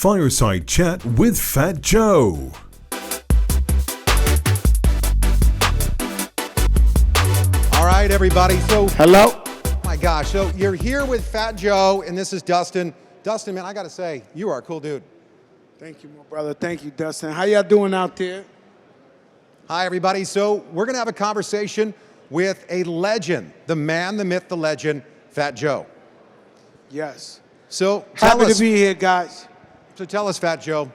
Fireside Chat with Fat Joe. All right, everybody. So, hello. Oh my gosh. So you're here with Fat Joe, and this is Dustin. Dustin, man, I got to say, you are a cool dude. Thank you, my brother. Thank you, Dustin. How y'all doing out there? Hi, everybody. So we're going to have a conversation with a legend, the man, the myth, the legend, Fat Joe. Yes. So tell Happy us, to be here, guys. So tell us, Fat Joe,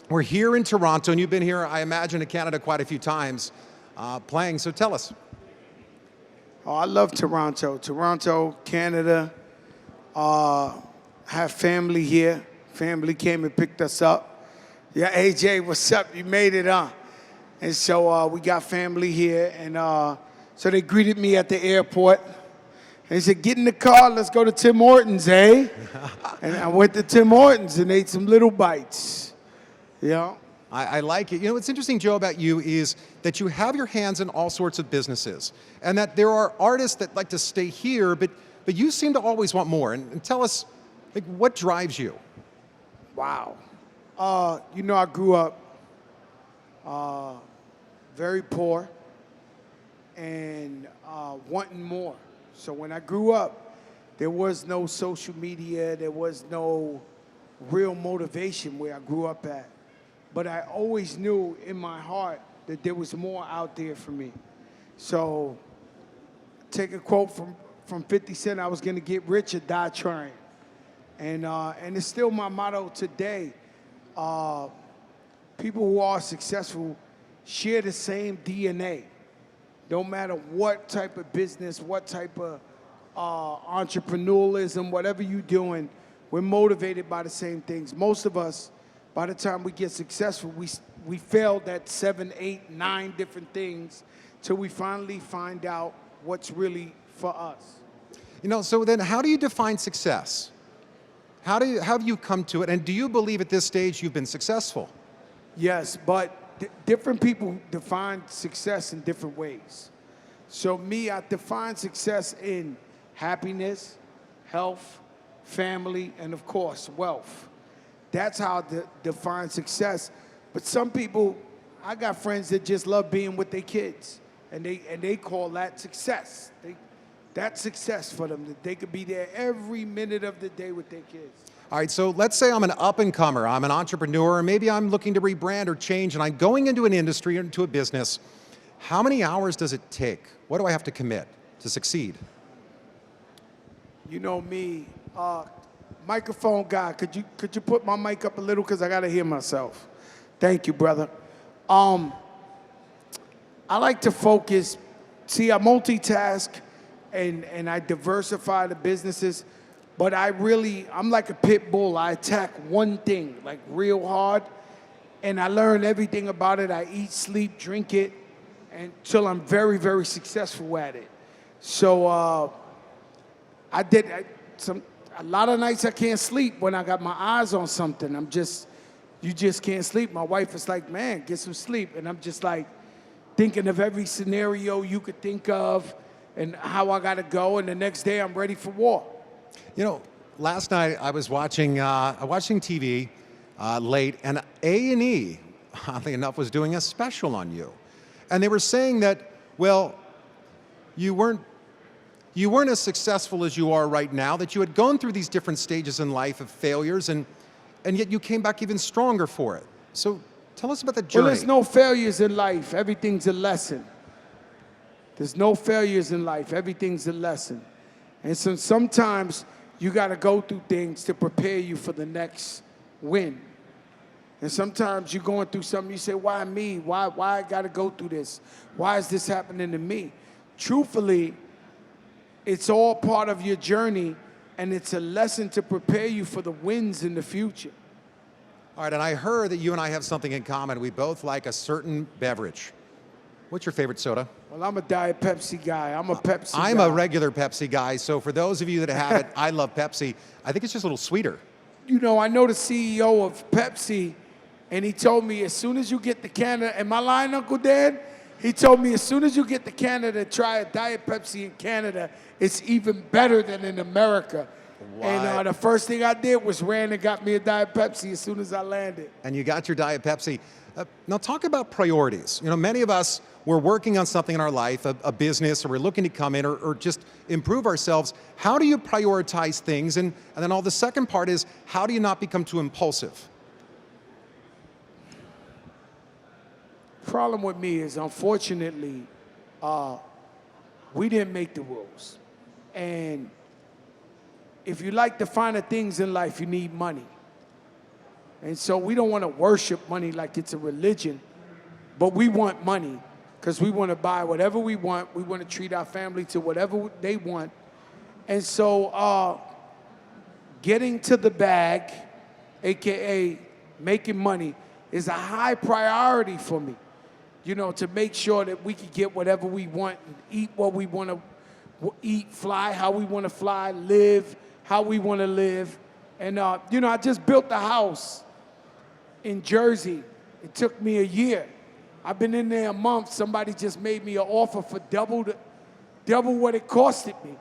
we're here in Toronto, and you've been here, I imagine, to Canada quite a few times playing. So tell us. Oh, I love Toronto. Toronto, Canada. Have family here. Family came and picked us up. Yeah, AJ, what's up? You made it, huh? And so we got family here, and so they greeted me at the airport. And they said, get in the car, let's go to Tim Hortons, eh? And I went to Tim Hortons and ate some little bites. Yeah. I like it. You know, what's interesting, Joe, about you is that you have your hands in all sorts of businesses, and that there are artists that like to stay here, but you seem to always want more. And tell us, like, what drives you? Wow. You know, I grew up very poor and wanting more. So when I grew up, there was no social media, there was no real motivation where I grew up at. But I always knew in my heart that there was more out there for me. So take a quote from 50 Cent, I was gonna get rich or die trying. And it's still my motto today. People who are successful share the same DNA. Don't matter what type of business, what type of entrepreneurialism, whatever you're doing, we're motivated by the same things. Most of us, by the time we get successful, we failed at 7, 8, 9 different things till we finally find out what's really for us. You know, so then how do you define success? How have you come to it? And do you believe at this stage you've been successful? Yes, but different people define success in different ways. So me, I define success in happiness, health, family, and of course, wealth. That's how I define success. But some people, I got friends that just love being with their kids, and they call that success. That's success for them, that they could be there every minute of the day with their kids. All right, so let's say I'm an up-and-comer, I'm an entrepreneur, or maybe I'm looking to rebrand or change, and I'm going into an industry, into a business. How many hours does it take? What do I have to commit to succeed? You know me, microphone guy, could you put my mic up a little, because I gotta hear myself. Thank you, brother. I like to focus, see, I multitask, and I diversify the businesses. But I'm like a pit bull. I attack one thing, like real hard, and I learn everything about it. I eat, sleep, drink it, until I'm very, very successful at it. So a lot of nights I can't sleep when I got my eyes on something. You just can't sleep. My wife is like, man, get some sleep. And I'm just like thinking of every scenario you could think of and how I gotta go, and the next day I'm ready for war. You know, last night I was watching TV late, and A&E, oddly enough, was doing a special on you. And they were saying that, well, you weren't as successful as you are right now, that you had gone through these different stages in life of failures, and yet you came back even stronger for it. So tell us about the journey. Well, there's no failures in life. Everything's a lesson. There's no failures in life. Everything's a lesson. And so sometimes you got to go through things to prepare you for the next win. And sometimes you're going through something, you say, why me? Why I got to go through this? Why is this happening to me? Truthfully, it's all part of your journey, and it's a lesson to prepare you for the wins in the future. All right, and I heard that you and I have something in common. We both like a certain beverage. What's your favorite soda? Well, I'm a Diet Pepsi guy. I'm a Pepsi guy. I'm a regular Pepsi guy, so for those of you that have it, I love Pepsi. I think it's just a little sweeter. You know, I know the CEO of Pepsi, and he told me as soon as you get to Canada, am I lying, Uncle Dan? He told me as soon as you get to Canada, try a Diet Pepsi in Canada. It's even better than in America. And the first thing I did was ran and got me a Diet Pepsi as soon as I landed. And you got your Diet Pepsi. Now talk about priorities. You know, many of us, we're working on something in our life, a business, or we're looking to come in or just improve ourselves. How do you prioritize things? And then all the second part is, how do you not become too impulsive? Problem with me is, unfortunately, we didn't make the rules. And if you like the finer things in life, you need money. And so we don't want to worship money like it's a religion, but we want money because we want to buy whatever we want. We want to treat our family to whatever they want. And so getting to the bag, AKA making money, is a high priority for me. You know, to make sure that we can get whatever we want and eat what we want to eat, fly how we want to fly, live how we want to live. And, you know, I just built a house in Jersey. It took me a year. I've been in there a month. Somebody just made me an offer for double what it costed me.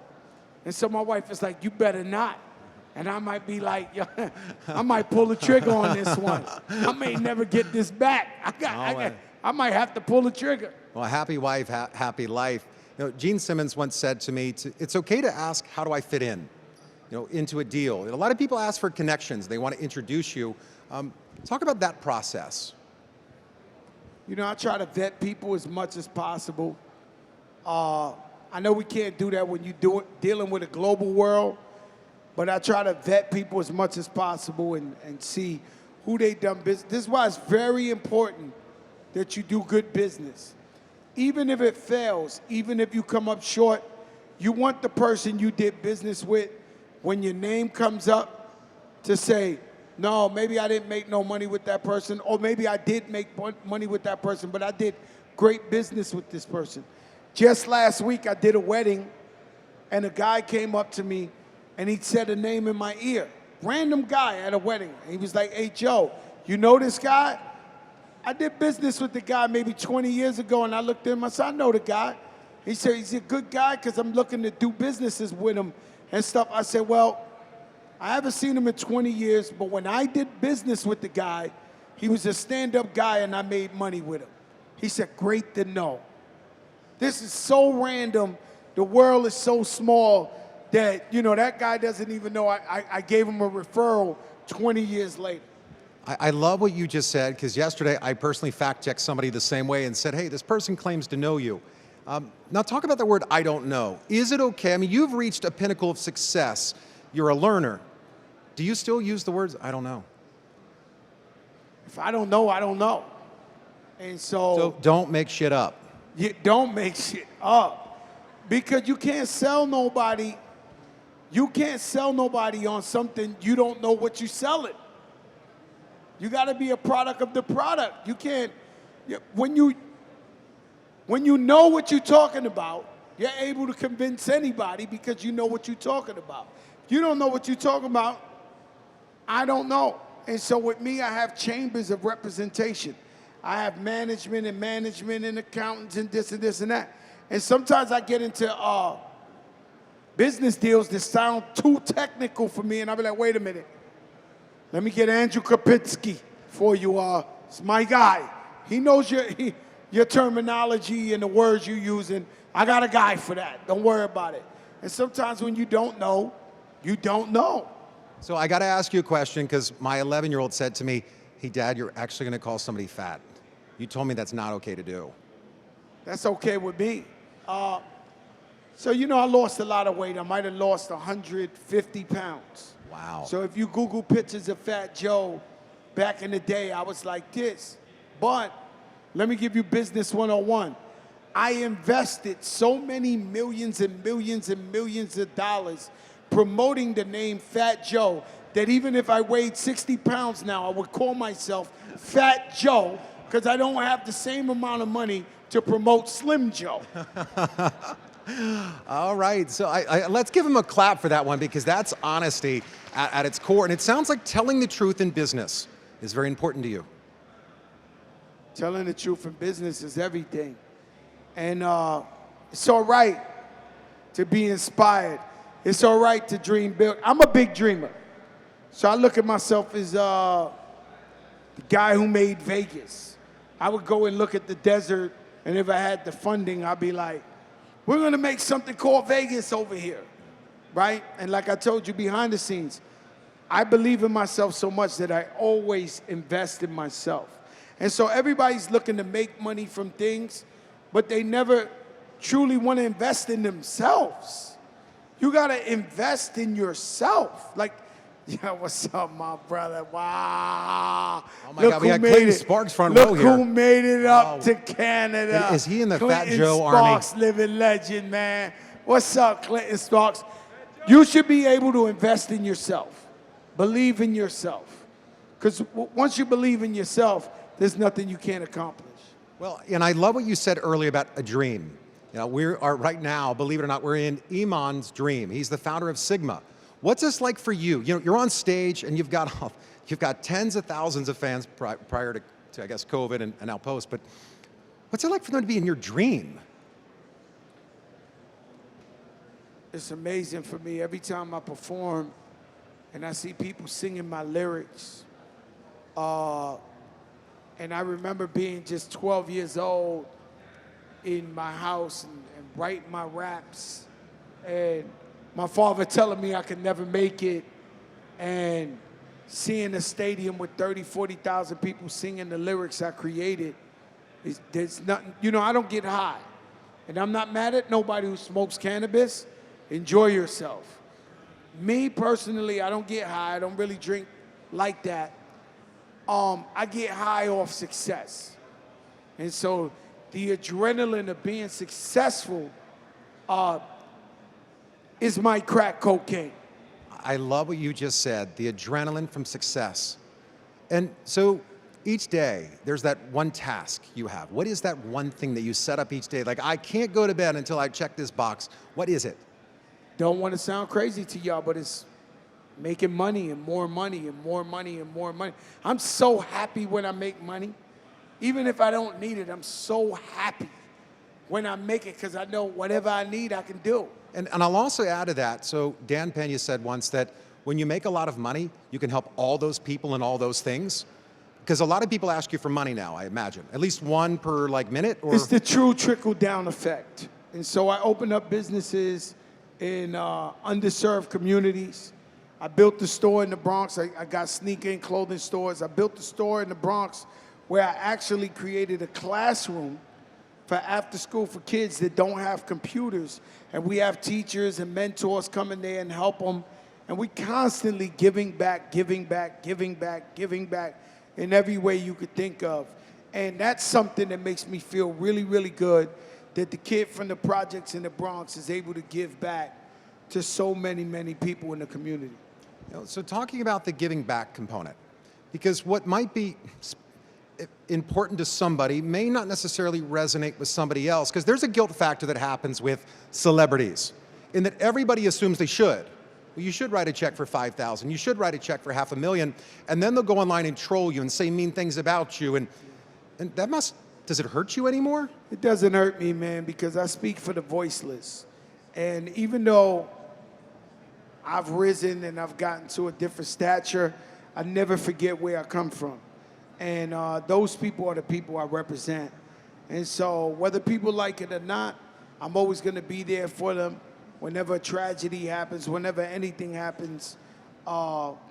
And so my wife is like, you better not. And I might be like, I might pull the trigger on this one. I may never get this back. I might have to pull the trigger. Well, happy wife, happy life. You know, Gene Simmons once said to me, it's okay to ask, how do I fit in, you know, into a deal? And a lot of people ask for connections. They want to introduce you. Talk about that process. You know, I try to vet people as much as possible. I know we can't do that when you're dealing with a global world, but I try to vet people as much as possible and see who they done business. This is why it's very important that you do good business. Even if it fails, even if you come up short, you want the person you did business with, when your name comes up, to say, no, maybe I didn't make no money with that person, or maybe I did make money with that person, but I did great business with this person. Just last week, I did a wedding, and a guy came up to me, and he said a name in my ear. Random guy at a wedding. And he was like, hey, Joe, you know this guy? I did business with the guy maybe 20 years ago, and I looked at him, I said, I know the guy. He said, he's a good guy because I'm looking to do businesses with him and stuff. I said, well, I haven't seen him in 20 years, but when I did business with the guy, he was a stand-up guy, and I made money with him. He said, great to know. This is so random. The world is so small that, you know, that guy doesn't even know I gave him a referral 20 years later. I love what you just said, because yesterday I personally fact-checked somebody the same way and said, hey, this person claims to know you. Now talk about the word I don't know. Is it okay? I mean, you've reached a pinnacle of success. You're a learner. Do you still use the words I don't know? If I don't know, I don't know. And so don't make shit up. You don't make shit up. Because you can't sell nobody. You can't sell nobody on something you don't know what you're selling. You got to be a product of the product. You can't, when you know what you're talking about, you're able to convince anybody because you know what you're talking about. If you don't know what you're talking about, I don't know. And so with me, I have chambers of representation. I have management and accountants and this and that. And sometimes I get into business deals that sound too technical for me, and I'll be like, wait a minute. Let me get Andrew Kapinski for you. It's my guy. He knows your terminology and the words you use, and I got a guy for that. Don't worry about it. And sometimes when you don't know, you don't know. So I got to ask you a question, because my 11-year-old said to me, hey, Dad, you're actually going to call somebody fat. You told me that's not okay to do. That's okay with me. So, you know, I lost a lot of weight. I might have lost 150 pounds. Wow. So if you Google pictures of Fat Joe, back in the day, I was like this. But let me give you business 101. I invested so many millions and millions and millions of dollars promoting the name Fat Joe that even if I weighed 60 pounds now, I would call myself Fat Joe because I don't have the same amount of money to promote Slim Joe. All right, so let's give him a clap for that one, because that's honesty at its core. And it sounds like telling the truth in business is very important to you. Telling the truth in business is everything. And it's all right to be inspired. It's all right to dream big. I'm a big dreamer. So I look at myself as the guy who made Vegas. I would go and look at the desert, and if I had the funding, I'd be like, we're gonna make something called Vegas over here, right? And like I told you behind the scenes, I believe in myself so much that I always invest in myself. And so everybody's looking to make money from things, but they never truly wanna invest in themselves. You gotta invest in yourself. Like, yeah, what's up, my brother? Wow. Oh my God, we got Clinton Sparks front row here. Look who made it up to Canada. Is he in the Clinton Fat Joe Sparks, army? living legend, man. What's up, Clinton Sparks? You should be able to invest in yourself. Believe in yourself. Because once you believe in yourself, there's nothing you can't accomplish. Well, and I love what you said earlier about a dream. You know, we are right now, believe it or not, we're in Iman's dream. He's the founder of Sigma. What's this like for you? You know, you're on stage and you've got tens of thousands of fans prior to I guess, COVID and now post, but what's it like for them to be in your dream? It's amazing for me. Every time I perform and I see people singing my lyrics, and I remember being just 12 years old in my house and writing my raps, and my father telling me I could never make it, and seeing a stadium with 30, 40,000 people singing the lyrics I created, there's nothing, you know, I don't get high. And I'm not mad at nobody who smokes cannabis. Enjoy yourself. Me personally, I don't get high. I don't really drink like that. I get high off success. And so the adrenaline of being successful is my crack cocaine. I love what you just said, the adrenaline from success. And so each day, there's that one task you have. What is that one thing that you set up each day? Like, I can't go to bed until I check this box. What is it? Don't want to sound crazy to y'all, but it's making money and more money and more money and more money. I'm so happy when I make money. Even if I don't need it, I'm so happy when I make it because I know whatever I need, I can do. And I'll also add to that, so Dan Pena said once that when you make a lot of money, you can help all those people and all those things. Because a lot of people ask you for money now, I imagine. At least one per minute? Or? It's the true trickle-down effect. And so I opened up businesses in underserved communities. I built the store in the Bronx. I got sneaker and clothing stores. I built the store in the Bronx where I actually created a classroom for after school for kids that don't have computers. And we have teachers and mentors come in there and help them. And we constantly giving back, giving back, giving back, giving back in every way you could think of. And that's something that makes me feel really, really good that the kid from the projects in the Bronx is able to give back to so many, many people in the community. You know, so talking about the giving back component, because what might be important to somebody may not necessarily resonate with somebody else, because there's a guilt factor that happens with celebrities in that everybody assumes they should. Well, you should write a check for $5,000. You should write a check for $500,000, and then they'll go online and troll you and say mean things about you, and that must, does it hurt you anymore? It doesn't hurt me, man, because I speak for the voiceless. And even though I've risen and I've gotten to a different stature, I never forget where I come from. And those people are the people I represent. And so whether people like it or not, I'm always gonna be there for them whenever a tragedy happens, whenever anything happens,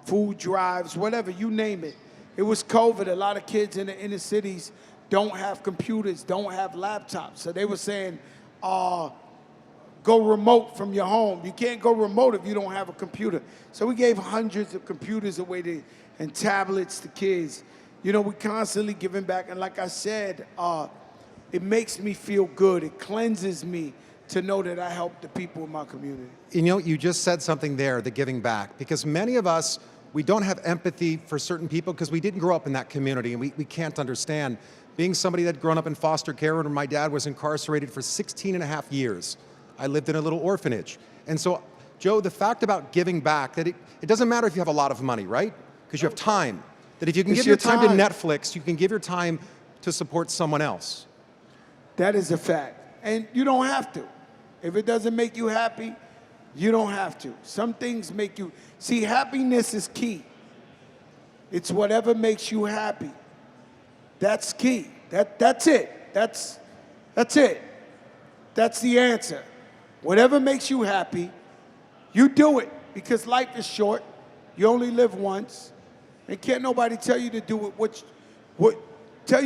food drives, whatever, you name it. It was COVID, a lot of kids in the inner cities don't have computers, don't have laptops. So they were saying, go remote from your home. You can't go remote if you don't have a computer. So we gave hundreds of computers away and tablets to kids. You know, we constantly giving back. And like I said, it makes me feel good. It cleanses me to know that I help the people in my community. You know, you just said something there, the giving back, because many of us, we don't have empathy for certain people because we didn't grow up in that community and we can't understand. Being somebody that grown up in foster care where my dad was incarcerated for 16 and a half years. I lived in a little orphanage. And so, Joe, the fact about giving back, that it doesn't matter if you have a lot of money, right? Because you have time. That if you can give your time to Netflix, you can give your time to support someone else. That is a fact. And you don't have to. If it doesn't make you happy, You don't have to. Some things make you, see, happiness is key. It's whatever makes you happy. That's key. That's it. That's it. That's the answer. Whatever makes you happy, you do it, because life is short. You only live once, and can't nobody tell you to do it. Tell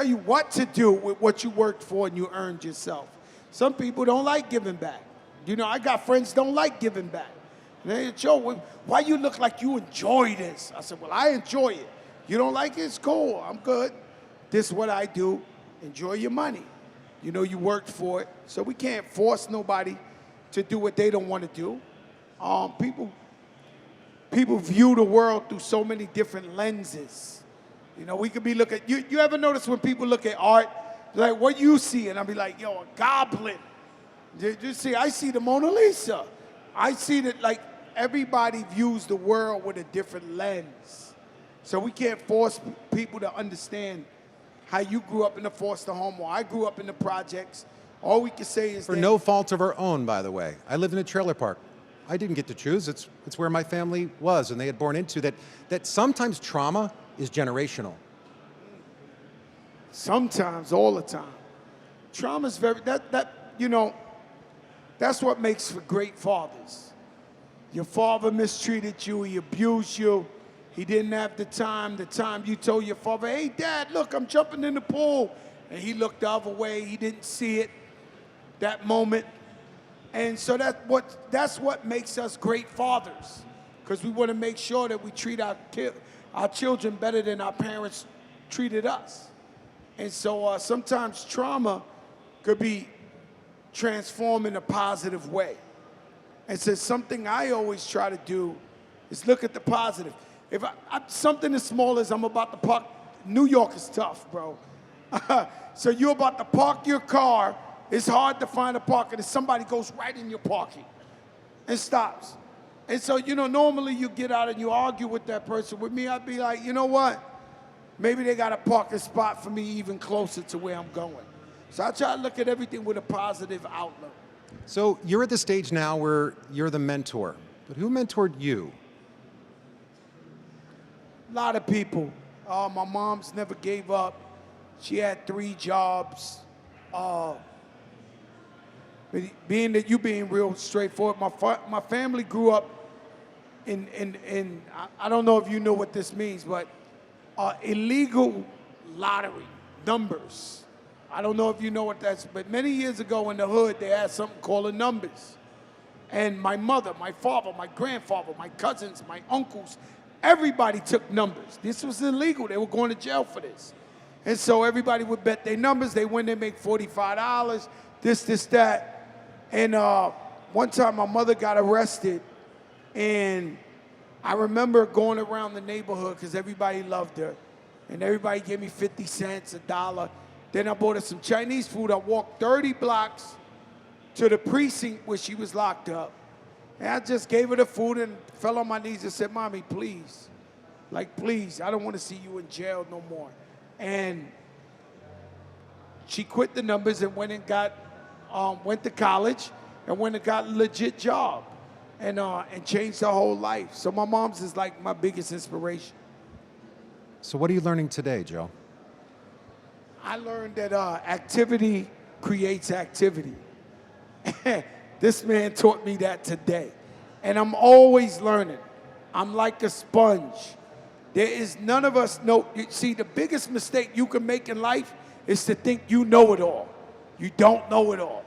you what to do with what you worked for and you earned yourself. Some people don't like giving back. You know, I got friends don't like giving back. And they say, Joe, why you look like you enjoy this? I said, well, I enjoy it. You don't like it? It's cool. I'm good. This is what I do. Enjoy your money. You know, you worked for it. So we can't force nobody to do what they don't want to do. People view the world through so many different lenses. You know, we could be looking, you ever notice when people look at art, like, what you see? And I'll be like, yo, a goblin. You see, I see the Mona Lisa. I see that, like, everybody views the world with a different lens. So we can't force people to understand how you grew up in a foster home or I grew up in the projects. All we can say is For no fault of our own, by the way. I lived in a trailer park. I didn't get to choose. It's where my family was and they had born into that sometimes trauma is generational. Sometimes, all the time. Trauma's very, you know, that's what makes for great fathers. Your father mistreated you, he abused you, he didn't have the time you told your father, hey, Dad, look, I'm jumping in the pool. And he looked the other way, he didn't see it, that moment. And so that's what makes us great fathers, because we want to make sure that we treat our children better than our parents treated us. And so sometimes trauma could be transformed in a positive way. And so something I always try to do is look at the positive. If something as small as I'm about to park, New York is tough, bro. So you're about to park your car, it's hard to find a parking, and somebody goes right in your parking and stops. And so, you know, normally you get out and you argue with that person. With me, I'd be like, you know what? Maybe they got a parking spot for me even closer to where I'm going. So I try to look at everything with a positive outlook. So you're at the stage now where you're the mentor, but who mentored you? A lot of people. My mom's never gave up. She had 3 jobs. Being real straightforward, my family grew up in I don't know if you know what this means, but illegal lottery numbers. I don't know if you know what that's, but many years ago in the hood, they had something called numbers. And my mother, my father, my grandfather, my cousins, my uncles, everybody took numbers. This was illegal. They were going to jail for this. And so everybody would bet their numbers. They win, they make $45, this, that. And one time my mother got arrested, and I remember going around the neighborhood because everybody loved her. And everybody gave me 50 cents, $1. Then I bought her some Chinese food. I walked 30 blocks to the precinct where she was locked up. And I just gave her the food and fell on my knees and said, Mommy, please. Like, please, I don't want to see you in jail no more. And she quit the numbers and went and went to college and went and got a legit job and changed her whole life. So my mom's is like my biggest inspiration. So what are you learning today, Joe? I learned that activity creates activity. This man taught me that today. And I'm always learning. I'm like a sponge. There is none of us know. See, the biggest mistake you can make in life is to think you know it all. You don't know it all.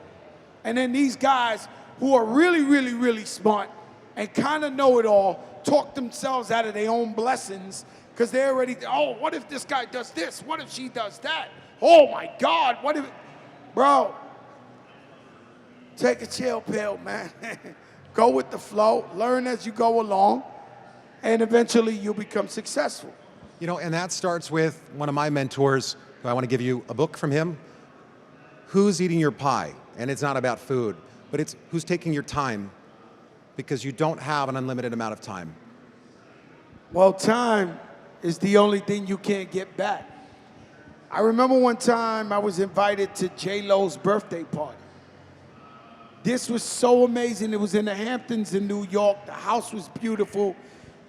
And then these guys who are really, really, really smart and kind of know it all talk themselves out of their own blessings because they're already, oh, what if this guy does this? What if she does that? Oh my God, what if, bro, take a chill pill, man. Go with the flow, learn as you go along, and eventually you'll become successful. You know, and that starts with one of my mentors, who I want to give you a book from him, Who's Eating Your Pie? And it's not about food, but it's who's taking your time, because you don't have an unlimited amount of time. Well, time is the only thing you can't get back. I remember one time I was invited to J-Lo's birthday party. This was so amazing. It was in the Hamptons in New York. The house was beautiful.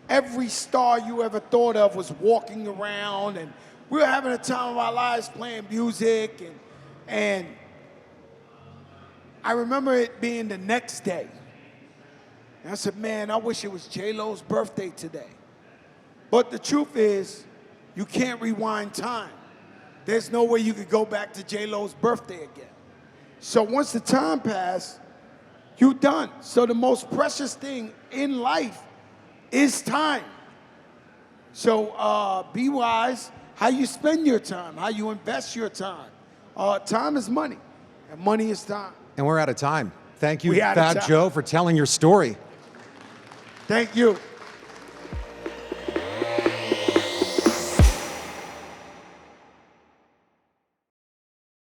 Every star you ever thought of was walking around, and we were having a time of our lives playing music. And I remember it being the next day. And I said, man, I wish it was J-Lo's birthday today. But the truth is, you can't rewind time. There's no way you could go back to J-Lo's birthday again. So once the time passed, you're done. So the most precious thing in life is time. So be wise how you spend your time, how you invest your time. Time is money, and money is time. And we're out of time. Thank you, We out of Fat time. Joe, for telling your story. Thank you.